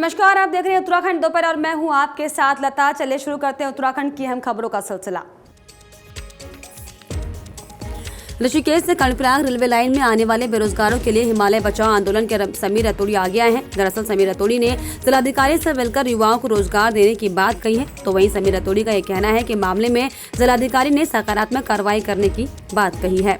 नमस्कार, आप देख रहे हैं उत्तराखंड दोपहर और मैं हूं आपके साथ लता। चलिए शुरू करते हैं उत्तराखंड की अहम खबरों का सिलसिला। ऋषिकेश से कर्णप्रयाग रेलवे लाइन में आने वाले बेरोजगारों के लिए हिमालय बचाओ आंदोलन के समीर रतोड़ी आगे आए हैं। दरअसल समीर रतोड़ी ने जिलाधिकारी से मिलकर युवाओं को रोजगार देने की बात कही है। तो वहीं समीर रतोड़ी का यह कहना है कि मामले में जिलाधिकारी ने सकारात्मक कार्रवाई करने की बात कही है।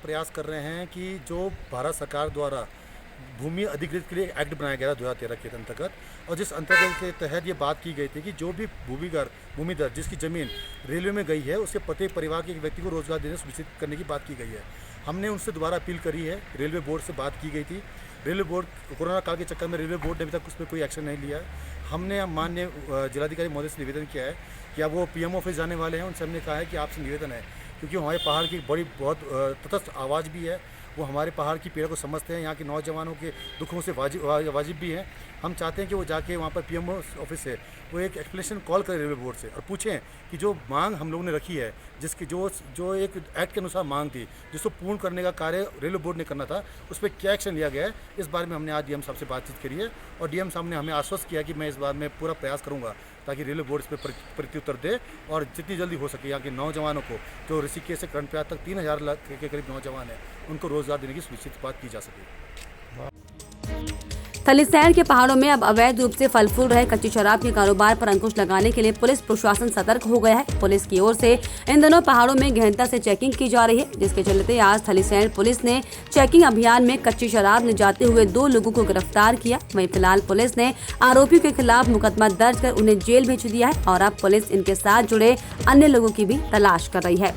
प्रयास कर रहे हैं कि जो भारत सरकार द्वारा भूमि अधिग्रहण के लिए एक्ट बनाया गया था 2013 के अंतर्गत, और जिस अंतर्गत के तहत ये बात की गई थी कि जो भी भूमिदर जिसकी ज़मीन रेलवे में गई है उसके प्रत्येक परिवार के एक व्यक्ति को रोजगार देने सुनिश्चित करने की बात की गई है। हमने उनसे दोबारा अपील करी है। रेलवे बोर्ड से बात की गई थी। रेलवे बोर्ड कोरोना काल के चक्कर में रेलवे बोर्ड ने अभी तक उस पर कोई एक्शन नहीं लिया है। हमने माननीय जिलाधिकारी महोदय से निवेदन किया है कि अब वो PM ऑफिस जाने वाले हैं। उनसे हमने कहा है कि आपसे निवेदन है, क्योंकि हमारे पहाड़ की बहुत तटस्थ आवाज़ भी है, वो हमारे पहाड़ की पीड़ा को समझते हैं, यहाँ के नौजवानों के दुखों से वाजिब भी हैं। हम चाहते हैं कि वो जाके वहाँ पर PM ऑफिस से वो एक एक्सप्लेनेशन कॉल करें रेलवे बोर्ड से और पूछें कि जो मांग हम लोगों ने रखी है, जिसकी जो एक एक्ट के अनुसार मांग थी, जिसको पूर्ण करने का कार्य रेलवे बोर्ड ने करना था, उस पर क्या एक्शन लिया गया है। इस बारे में हमने आज DM साहब से बातचीत करी है और DM साहब ने हमें आश्वस्त किया कि मैं इस बात में पूरा प्रयास करूँगा ताकि रेलवे बोर्ड इस पर प्रत्युत्तर दे और जितनी जल्दी हो सके यहाँ के नौजवानों को, जो ऋषिकेश से कर्णप्रयाग तक 3000 के करीब नौजवान हैं, उनको रोजगार देने की सुनिश्चित बात की जा सके। थलीसैंण के पहाड़ों में अब अवैध रूप से फल फूल रहे कच्ची शराब के कारोबार पर अंकुश लगाने के लिए पुलिस प्रशासन सतर्क हो गया है। पुलिस की ओर से इन दोनों पहाड़ों में गहनता से चेकिंग की जा रही है, जिसके चलते आज थलीसैंण पुलिस ने चेकिंग अभियान में कच्ची शराब ले जाते हुए 2 लोगों को गिरफ्तार किया। वहीं फिलहाल पुलिस ने आरोपियों के खिलाफ मुकदमा दर्ज कर उन्हें जेल भेज दिया है और अब पुलिस इनके साथ जुड़े अन्य लोगों की भी तलाश कर रही है।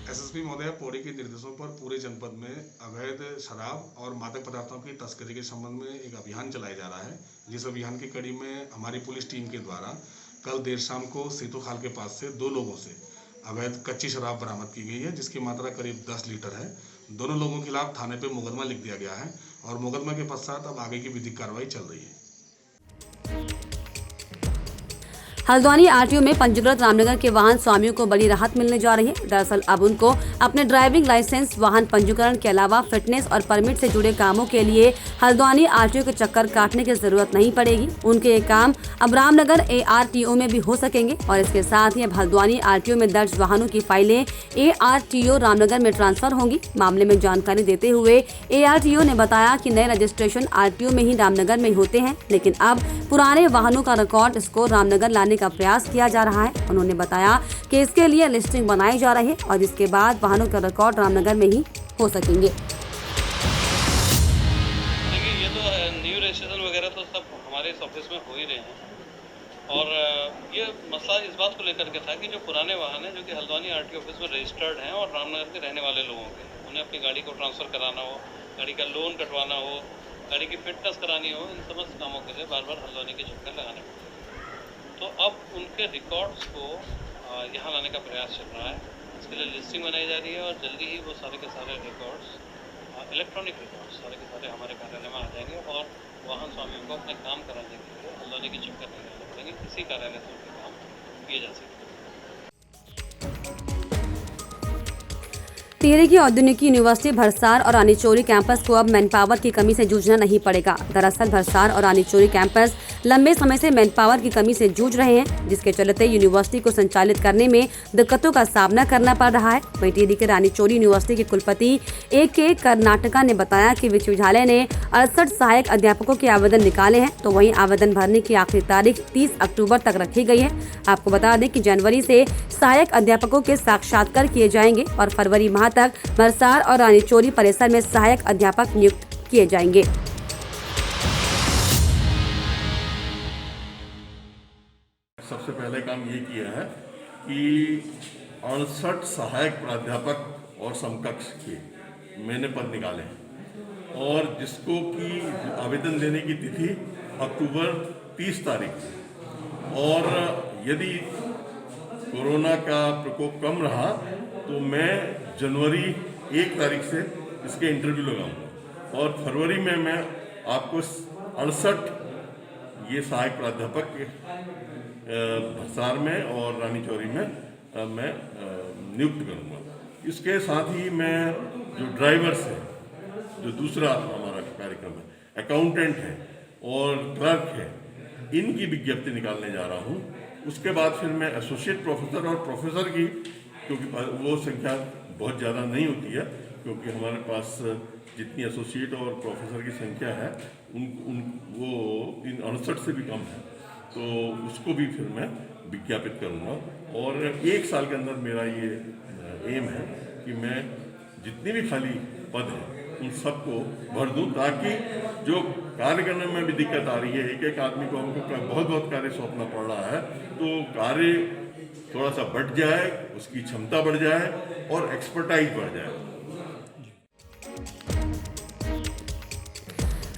एसएसपी महोदय पौड़ी के निर्देशों पर पूरे जनपद में अवैध शराब और मादक पदार्थों की तस्करी के संबंध में एक अभियान चलाया जा रहा है। जिस अभियान की कड़ी में हमारी पुलिस टीम के द्वारा कल देर शाम को सीतू खाल के पास से 2 लोगों से अवैध कच्ची शराब बरामद की गई है, जिसकी मात्रा करीब 10 लीटर है। दोनों लोगों के खिलाफ थाने पे मुकदमा लिख दिया गया है और मुकदमा के पश्चात अब आगे की विधिक कार्रवाई चल रही है। हल्द्वानी RTO में पंजीकृत रामनगर के वाहन स्वामियों को बड़ी राहत मिलने जा रही है। दरअसल अब उनको अपने ड्राइविंग लाइसेंस, वाहन पंजीकरण के अलावा फिटनेस और परमिट से जुड़े कामों के लिए हल्द्वानी RTO के चक्कर काटने की जरूरत नहीं पड़ेगी। उनके ये काम अब रामनगर ARTO में भी हो सकेंगे और इसके साथ ही अब हल्द्वानी RTO में दर्ज वाहनों की फाइलें ARTO रामनगर में ट्रांसफर होंगी। मामले में जानकारी देते हुए ARTO ने बताया कि नए रजिस्ट्रेशन RTO में ही रामनगर में होते हैं, लेकिन अब पुराने वाहनों का रिकॉर्ड इसको रामनगर लाने का प्रयास किया जा रहा है। उन्होंने बताया कि इसके लिए लिस्टिंग बनाई जा रही है और इसके बाद वाहनों का रिकॉर्ड रामनगर में ही हो सकेंगे। देखिए, ये तो न्यू रजिस्ट्रेशन वगैरह तो सब हमारे इस ऑफिस में हो ही रहे हैं और ये मसला इस बात को लेकर के था कि जो पुराने वाहन हैं जो कि हल्द्वानी RTO ऑफिस में रजिस्टर्ड हैं और रामनगर के रहने वाले लोगों के, उन्हें अपनी गाड़ी को ट्रांसफ़र कराना हो, गाड़ी का लोन कटवाना हो, गाड़ी की फिटनेस करानी हो, इन समस्त कामों के लिए बार बार हल्द्वानी के चक्कर लगाने पड़ते हैं। तो अब उनके रिकॉर्ड्स को यहाँ लाने का प्रयास चल रहा है। इसके लिए लिस्टिंग बनाई जा रही है और जल्दी ही वो सारे के सारे रिकॉर्ड्स, इलेक्ट्रॉनिक रिकॉर्ड्स सारे के सारे हमारे कार्यालय में आ जाएंगे और वाहन स्वामियों को अपने काम कराने के लिए हल्द्वानी के चक्कर नहीं लाने पड़ेंगे। किसी कार्यालय से उनके काम किए जा सकेंगे। टिहरी की औद्योगिकी यूनिवर्सिटी भरसार और रानीचौरी कैंपस को अब मैनपावर की कमी से जूझना नहीं पड़ेगा। दरअसल भरसार और रानीचौरी कैंपस लंबे समय से मैनपावर की कमी से जूझ रहे हैं, जिसके चलते यूनिवर्सिटी को संचालित करने में दिक्कतों का सामना करना पड़ रहा है। वहीं टिहरी के रानीचौरी यूनिवर्सिटी के कुलपति AK कर्नाटका ने बताया कि विश्वविद्यालय ने 68 सहायक अध्यापकों के आवेदन निकाले हैं, तो वहीं आवेदन भरने की आखिरी तारीख 30 अक्टूबर तक रखी गई है। आपको बता दें कि जनवरी से सहायक अध्यापकों के साक्षात्कार किए जाएंगे और फरवरी माह तक भरसार और रानीचौरी परिसर में सहायक अध्यापक नियुक्त किए जाएंगे। सबसे पहले काम ये किया है कि 68 सहायक प्राध्यापक और समकक्ष के मैंने पद निकाले हैं और जिसको कि आवेदन देने की तिथि अक्टूबर 30 तारीख, और यदि कोरोना का प्रकोप कम रहा तो मैं जनवरी 1 तारीख से इसके इंटरव्यू लगाऊंगा और फरवरी में मैं आपको 68 ये सहायक प्राध्यापक भरसार में और रानीचौरी में मैं नियुक्त करूँगा। इसके साथ ही मैं जो ड्राइवर्स हैं, जो दूसरा हमारा कार्यक्रम है, अकाउंटेंट है और क्लर्क है, इनकी विज्ञप्ति निकालने जा रहा हूँ। उसके बाद फिर मैं एसोसिएट प्रोफेसर और प्रोफेसर की, क्योंकि वो संख्या बहुत ज़्यादा नहीं होती है, क्योंकि हमारे पास जितनी एसोसिएट और प्रोफेसर की संख्या है वो इन 68 से भी कम है, तो उसको भी फिर मैं विज्ञापित करूँगा। और 1 साल के अंदर मेरा ये एम है कि मैं जितनी भी खाली पद हैं उन सबको भर दूं, ताकि जो कार्य करने में भी दिक्कत आ रही है, एक आदमी को हमको बहुत कार्य सौंपना पड़ रहा है, तो कार्य थोड़ा सा बढ़ जाए, उसकी क्षमता बढ़ जाए और एक्सपर्टाइज बढ़ जाए।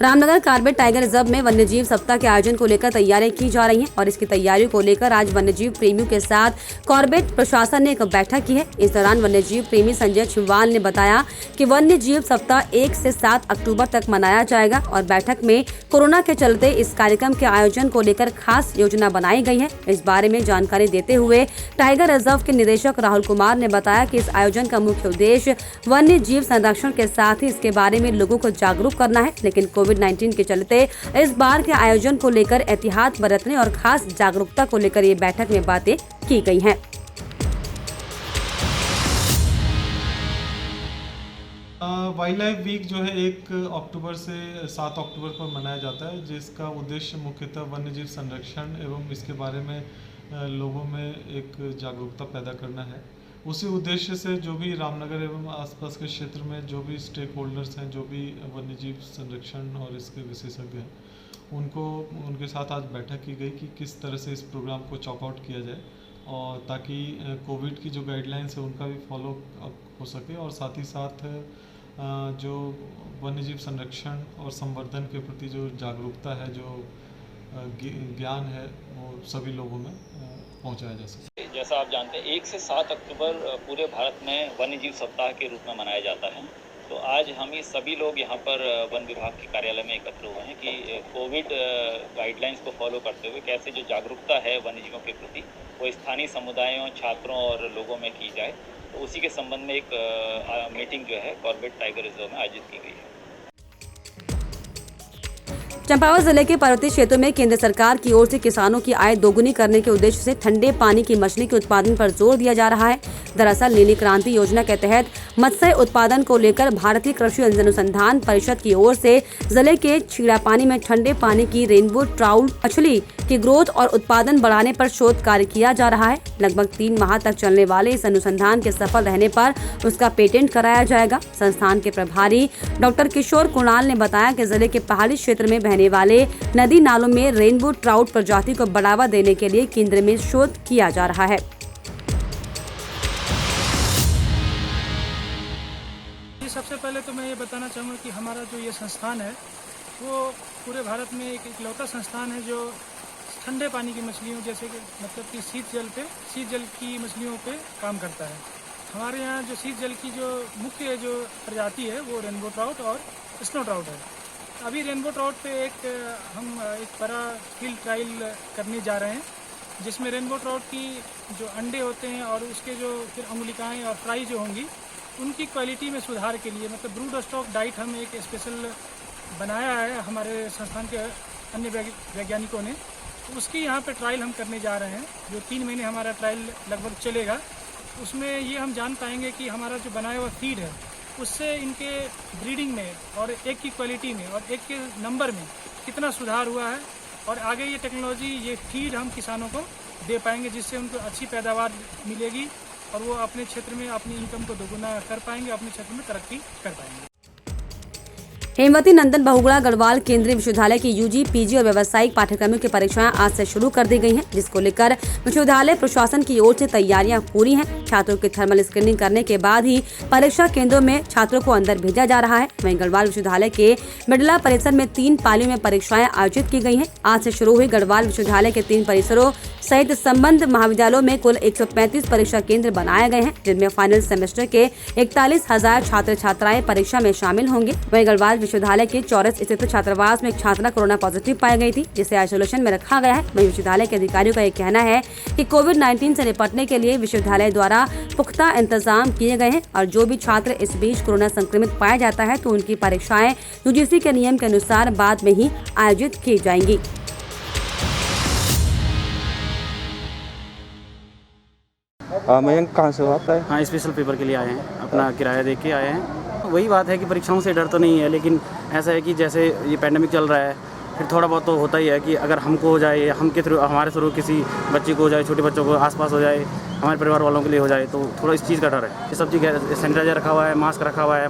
रामनगर कार्बेट टाइगर रिजर्व में वन्यजीव सप्ताह के आयोजन को लेकर तैयारियां की जा रही हैं और इसकी तैयारियों को लेकर आज वन्यजीव प्रेमियों के साथ कॉर्बेट प्रशासन ने एक बैठक की है। इस दौरान वन्यजीव प्रेमी संजय छिवाल ने बताया कि वन्यजीव सप्ताह 1 से 7 अक्टूबर तक मनाया जाएगा और बैठक में कोरोना के चलते इस कार्यक्रम के आयोजन को लेकर खास योजना बनाई गई है। इस बारे में जानकारी देते हुए टाइगर रिजर्व के निदेशक राहुल कुमार ने बताया कि इस आयोजन का मुख्य उद्देश्य वन्य जीव संरक्षण के साथ ही इसके बारे में लोगों को जागरूक करना है, लेकिन कोविड-19 के चलते इस बार के आयोजन को लेकर एहतियात बरतने और खास जागरूकता को लेकर ये बैठक में बातें की गई हैं। वाइल्ड लाइफ वीक जो है 1 अक्टूबर से 7 अक्टूबर पर मनाया जाता है, जिसका उद्देश्य मुख्यतः वन्यजीव संरक्षण एवं इसके बारे में लोगों में एक जागरूकता पैदा करना है। उसी उद्देश्य से जो भी रामनगर एवं आसपास के क्षेत्र में जो भी स्टेक होल्डर्स हैं, जो भी वन्यजीव संरक्षण और इसके विशेषज्ञ हैं, उनके साथ आज बैठक की गई कि किस तरह से इस प्रोग्राम को चॉक आउट किया जाए और ताकि कोविड की जो गाइडलाइंस है उनका भी फॉलो अप हो सके और साथ ही साथ जो वन्यजीव संरक्षण और संवर्धन के प्रति जो जागरूकता है, जो ज्ञान है, वो सभी लोगों में पहुंचाया जा सके। जैसा आप जानते हैं 1 से 7 अक्टूबर पूरे भारत में वन्यजीव सप्ताह के रूप में मनाया जाता है। तो आज हम ये सभी लोग यहाँ पर वन विभाग के कार्यालय में एकत्र हुए हैं कि कोविड गाइडलाइंस को फॉलो करते हुए कैसे जो जागरूकता है वन्यजीवों के प्रति वो स्थानीय समुदायों, छात्रों और लोगों में की जाए। तो उसी के संबंध में एक मीटिंग जो है कॉर्बेट टाइगर रिजर्व में आयोजित की गई है। चंपावत जिले के पर्वतीय क्षेत्रों में केंद्र सरकार की ओर से किसानों की आय दोगुनी करने के उद्देश्य से ठंडे पानी की मछली के उत्पादन पर जोर दिया जा रहा है। दरअसल नीली क्रांति योजना के तहत मत्स्य उत्पादन को लेकर भारतीय कृषि अनुसंधान परिषद की ओर से जिले के छीड़ापानी में ठंडे पानी की रेनबो ट्राउट मछली की ग्रोथ और उत्पादन बढ़ाने पर शोध कार्य किया जा रहा है। लगभग 3 माह तक चलने वाले इस अनुसंधान के सफल रहने पर उसका पेटेंट कराया जाएगा। संस्थान के प्रभारी डॉक्टर किशोर कुणाल ने बताया कि जिले के पहाड़ी क्षेत्र में बहने वाले नदी नालों में रेनबो ट्राउट प्रजाति को बढ़ावा देने के लिए केंद्र में शोध किया जा रहा है। सबसे पहले तो मैं ये बताना चाहूँगा कि हमारा जो ये संस्थान है वो पूरे भारत में एक इकलौता संस्थान है जो ठंडे पानी की मछलियों जैसे कि मतलब कि शीत जल की मछलियों पे काम करता है। हमारे यहाँ जो शीत जल की जो मुख्य जो प्रजाति है वो रेनबो ट्राउट और स्नो ट्राउट है। अभी रेनबो ट्राउट पे हम एक बड़ा फील्ड ट्रायल करने जा रहे हैं, जिसमें रेनबो ट्राउट की जो अंडे होते हैं और उसके जो फिर अंगुलिकाएँ और फ्राई जो होंगी उनकी क्वालिटी में सुधार के लिए मतलब ब्रूड स्टॉक डाइट हम एक स्पेशल बनाया है हमारे संस्थान के अन्य वैज्ञानिकों ने। तो उसकी यहाँ पे ट्रायल हम करने जा रहे हैं, जो 3 महीने हमारा ट्रायल लगभग चलेगा। उसमें ये हम जान पाएंगे कि हमारा जो बनाया हुआ फीड है उससे इनके ब्रीडिंग में और एग की क्वालिटी में और एग के नंबर में कितना सुधार हुआ है और आगे ये टेक्नोलॉजी, ये फीड हम किसानों को दे पाएंगे, जिससे उनको अच्छी पैदावार मिलेगी और वो अपने क्षेत्र में अपनी इनकम को दोगुना कर पाएंगे, अपने क्षेत्र में तरक्की कर पाएंगे। हेमवती नंदन बहुगुणा गढ़वाल केंद्रीय विश्वविद्यालय की यूजी, पीजी और व्यावसायिक पाठ्यक्रमों की परीक्षाएं आज से शुरू कर दी गई हैं, जिसको लेकर विश्वविद्यालय प्रशासन की ओर से तैयारियां पूरी हैं। छात्रों की थर्मल स्क्रीनिंग करने के बाद ही परीक्षा केंद्रों में छात्रों को अंदर भेजा जा रहा है। वहीं गढ़वाल विश्वविद्यालय के बिड़ला परिसर में 3 पालियों में परीक्षाएं आयोजित की गई हैं। आज से शुरू हुई गढ़वाल विश्वविद्यालय के 3 परिसरों सहित संबंध महाविद्यालयों में कुल 135 परीक्षा केंद्र बनाए गए हैं, जिनमें फाइनल सेमेस्टर के 41,000 छात्र छात्राएं परीक्षा में शामिल होंगे। वहीं गढ़वाल विश्वविद्यालय के चौरस स्थित छात्रावास में एक छात्रा कोरोना पॉजिटिव पाई गई थी, जिसे आइसोलेशन में रखा गया है। वहीं विश्वविद्यालय के अधिकारियों का यह कहना है कि कोविड-19 से निपटने के लिए विश्वविद्यालय द्वारा पुख्ता इंतजाम किए गए हैं और जो भी छात्र इस बीच कोरोना संक्रमित पाया जाता है तो उनकी परीक्षाएं यूजीसी के नियम के अनुसार बाद में ही आयोजित की जाएंगी। मयंक कहाँ से आता है? हाँ, स्पेशल पेपर के लिए आए हैं, अपना किराया दे के आए हैं। वही बात है कि परीक्षाओं से डर तो नहीं है, लेकिन ऐसा है कि जैसे ये पैंडेमिक चल रहा है, फिर थोड़ा बहुत तो होता ही है कि अगर हमको हो जाए, हमारे थ्रू किसी बच्चे को हो जाए, छोटे बच्चों को आसपास हो जाए, हमारे परिवार वालों के लिए हो जाए, तो थोड़ा इस चीज़ का डर है। ये सब चीज़ सैनिटाइजर रखा हुआ है, मास्क रखा हुआ है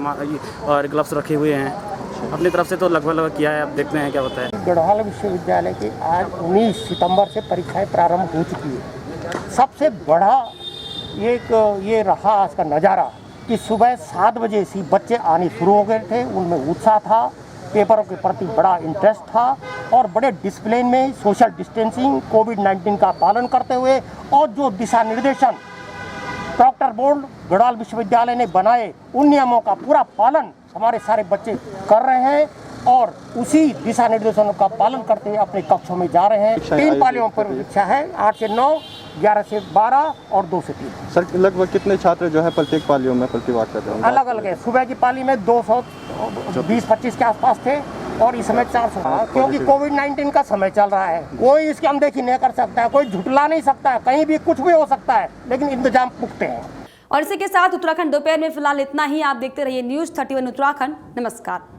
और ग्लव्स रखे हुए हैं। अपनी तरफ से तो लगभग किया है, अब देखते हैं क्या होता है। गढ़वाल विश्वविद्यालय की आज 19 सितंबर से परीक्षाएं प्रारंभ हो चुकी है। सबसे बड़ा ये रहा आज का नज़ारा कि सुबह 7 बजे से बच्चे आने शुरू हो गए थे। उनमें उत्साह था, पेपरों के प्रति बड़ा इंटरेस्ट था और बड़े डिसिप्लिन में सोशल डिस्टेंसिंग, कोविड-19 का पालन करते हुए और जो दिशा निर्देशन डॉक्टर बोर्ड गढ़वाल विश्वविद्यालय ने बनाए, उन नियमों का पूरा पालन हमारे सारे बच्चे कर रहे हैं और उसी दिशा निर्देशों का पालन करते हुए अपने कक्षों में जा रहे हैं। 3 पालियों पर परीक्षा है, 8 से 9, 11 से 12 और 2 से 3। सर, लगभग कितने छात्र जो है प्रत्येक पालियों में प्रतिभाग कर रहे हैं? अलग अलग है। सुबह की पाली में 220-25 के आसपास थे और इस समय 400, क्योंकि कोविड-19 का समय चल रहा है। कोई इसकी अनदेखी नहीं कर सकता है, कोई झुटला नहीं सकता है, कहीं भी कुछ भी हो सकता है, लेकिन इंतजाम पुख्ते हैं। और इसी के साथ उत्तराखंड दोपहर में फिलहाल इतना ही। आप देखते रहिए न्यूज़ 31 उत्तराखंड। नमस्कार।